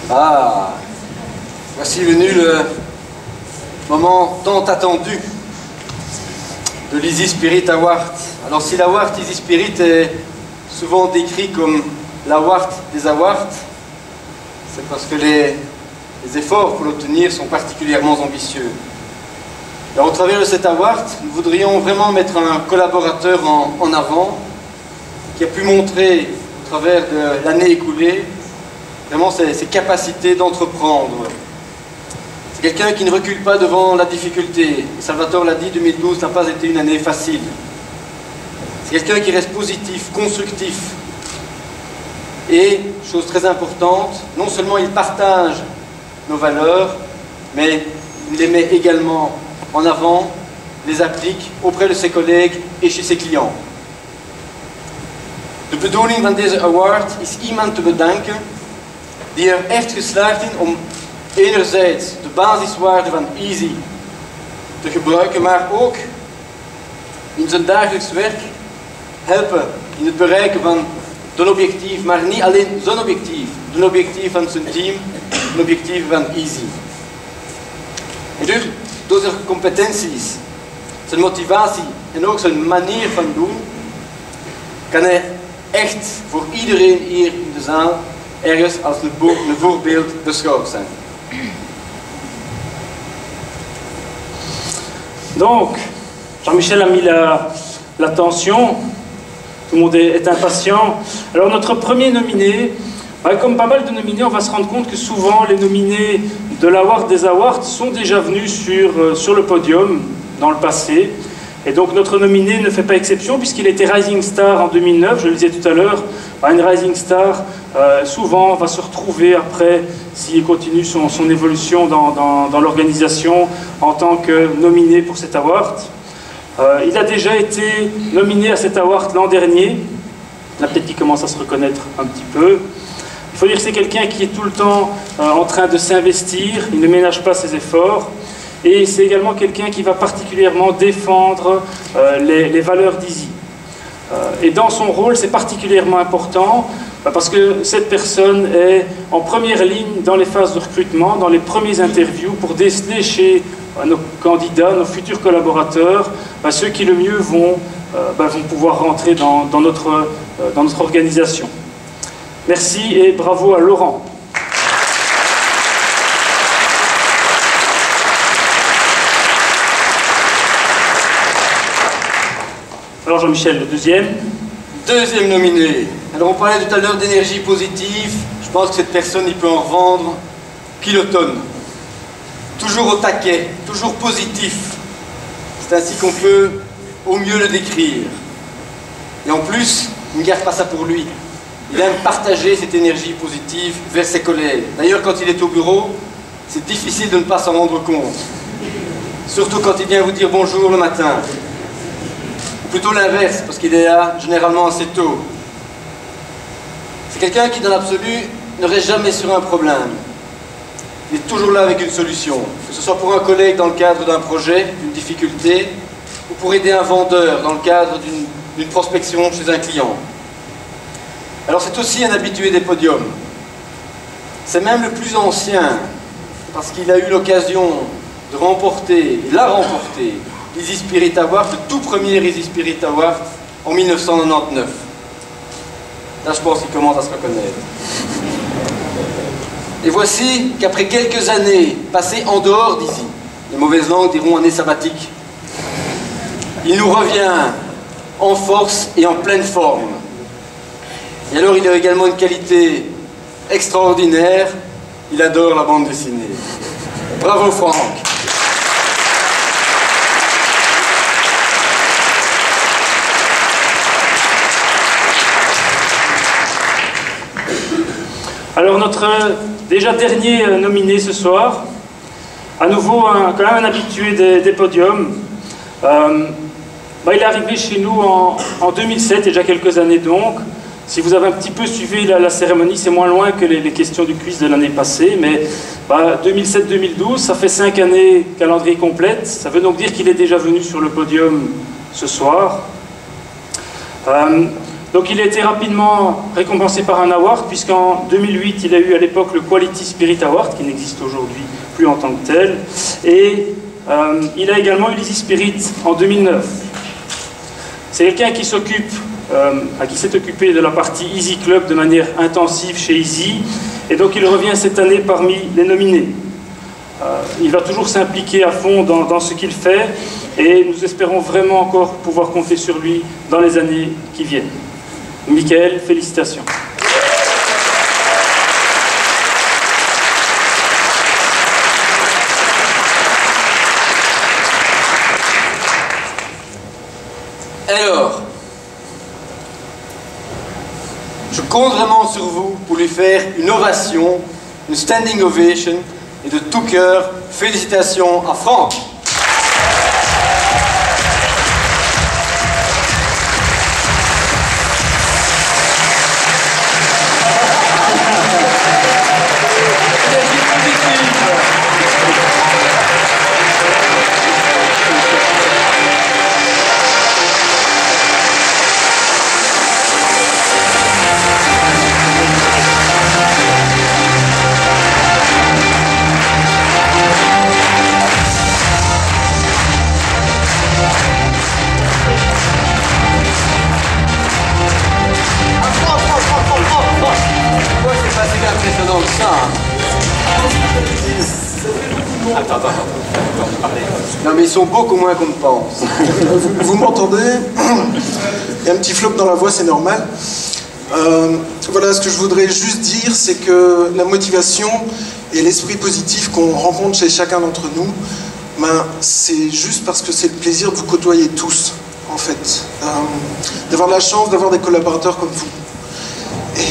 Ah, voici venu le moment tant attendu de l'Easy Spirit Award. Alors si l'Award Easy Spirit est souvent décrit comme l'Award des Awards, c'est parce que les efforts pour l'obtenir sont particulièrement ambitieux. Alors, au travers de cet Award, nous voudrions vraiment mettre un collaborateur en avant qui a pu montrer au travers de l'année écoulée vraiment ses capacités d'entreprendre. C'est quelqu'un qui ne recule pas devant la difficulté. Salvatore l'a dit, 2012 n'a pas été une année facile. C'est quelqu'un qui reste positif, constructif. Et, chose très importante, non seulement il partage nos valeurs, mais il les met également en avant, les applique auprès de ses collègues et chez ses clients. De bedoeling van deze award is iemand te bedanken die echt geslaagd is om enerzijds de basiswaarden van Easy te gebruiken, maar ook in zijn dagelijks werk helpen in het bereiken van een objectief, maar niet alleen zijn objectief, een objectief van zijn team, een objectief van Easy. En door zijn competenties, zijn motivatie en ook zijn manier van doen, kan hij echt voor iedereen hier in de zaal ergens als een voorbeeld beschouwd zijn. Donc, Jean-Michel a mis l'attention, tout le monde est impatient. Alors notre premier nominé, comme pas mal de nominés, on va se rendre compte que souvent les nominés de l'Award des Awards sont déjà venus sur le podium dans le passé. Et donc notre nominé ne fait pas exception puisqu'il était Rising Star en 2009, je le disais tout à l'heure. Une Rising Star souvent va se retrouver après, s'il continue son évolution dans l'organisation en tant que nominé pour cet award. Il a déjà été nominé à cet award l'an dernier. Là peut-être qu'il commence à se reconnaître un petit peu. Il faut dire que c'est quelqu'un qui est tout le temps en train de s'investir, il ne ménage pas ses efforts. Et c'est également quelqu'un qui va particulièrement défendre les valeurs d'Easy. Et dans son rôle, c'est particulièrement important parce que cette personne est en première ligne dans les phases de recrutement, dans les premiers interviews, pour déceler chez nos candidats, nos futurs collaborateurs, ceux qui le mieux vont pouvoir rentrer dans notre organisation. Merci et bravo à Laurent. Alors Jean-Michel, le deuxième. Deuxième nominé. Alors on parlait tout à l'heure d'énergie positive. Je pense que cette personne, il peut en revendre kilotonnes. Toujours au taquet, toujours positif. C'est ainsi qu'on peut au mieux le décrire. Et en plus, il ne garde pas ça pour lui. Il aime partager cette énergie positive vers ses collègues. D'ailleurs, quand il est au bureau, c'est difficile de ne pas s'en rendre compte. Surtout quand il vient vous dire bonjour le matin. Plutôt l'inverse, parce qu'il est là généralement assez tôt. C'est quelqu'un qui, dans l'absolu, ne reste jamais sur un problème. Il est toujours là avec une solution, que ce soit pour un collègue dans le cadre d'un projet, d'une difficulté, ou pour aider un vendeur dans le cadre d'une prospection chez un client. Alors c'est aussi un habitué des podiums. C'est même le plus ancien, parce qu'il a eu l'occasion de remporter, il l'a remporté, l'Easy Spirit Award, le tout premier Easy Spirit Award en 1999. Là, je pense qu'il commence à se reconnaître. Et voici qu'après quelques années passées en dehors d'Easy, les mauvaises langues diront année sabbatique, il nous revient en force et en pleine forme. Et alors, il a également une qualité extraordinaire, il adore la bande dessinée. Bravo Franck. Alors notre déjà dernier nominé ce soir, à nouveau quand même un habitué des podiums. Il est arrivé chez nous en 2007, il y a déjà quelques années donc. Si vous avez un petit peu suivi la cérémonie, c'est moins loin que les questions du quiz de l'année passée, mais 2007-2012, ça fait 5 années calendrier complète. Ça veut donc dire qu'il est déjà venu sur le podium ce soir. Donc il a été rapidement récompensé par un award, puisqu'en 2008, il a eu à l'époque le Quality Spirit Award, qui n'existe aujourd'hui plus en tant que tel. Et il a également eu l'Easy Spirit en 2009. C'est quelqu'un qui s'est occupé de la partie Easy Club de manière intensive chez Easy, et donc il revient cette année parmi les nominés. Il va toujours s'impliquer à fond dans ce qu'il fait, et nous espérons vraiment encore pouvoir compter sur lui dans les années qui viennent. Michael, félicitations. Alors, je compte vraiment sur vous pour lui faire une ovation, une standing ovation, et de tout cœur, félicitations à Franck. Impressionnant que ça. Attends. Non mais ils sont beaucoup moins qu'on ne pense. Vous m'entendez? Il y a un petit flop dans la voix, c'est normal. Voilà, ce que je voudrais juste dire, c'est que la motivation et l'esprit positif qu'on rencontre chez chacun d'entre nous, c'est juste parce que c'est le plaisir de vous côtoyer tous, en fait. D'avoir la chance d'avoir des collaborateurs comme vous. Et...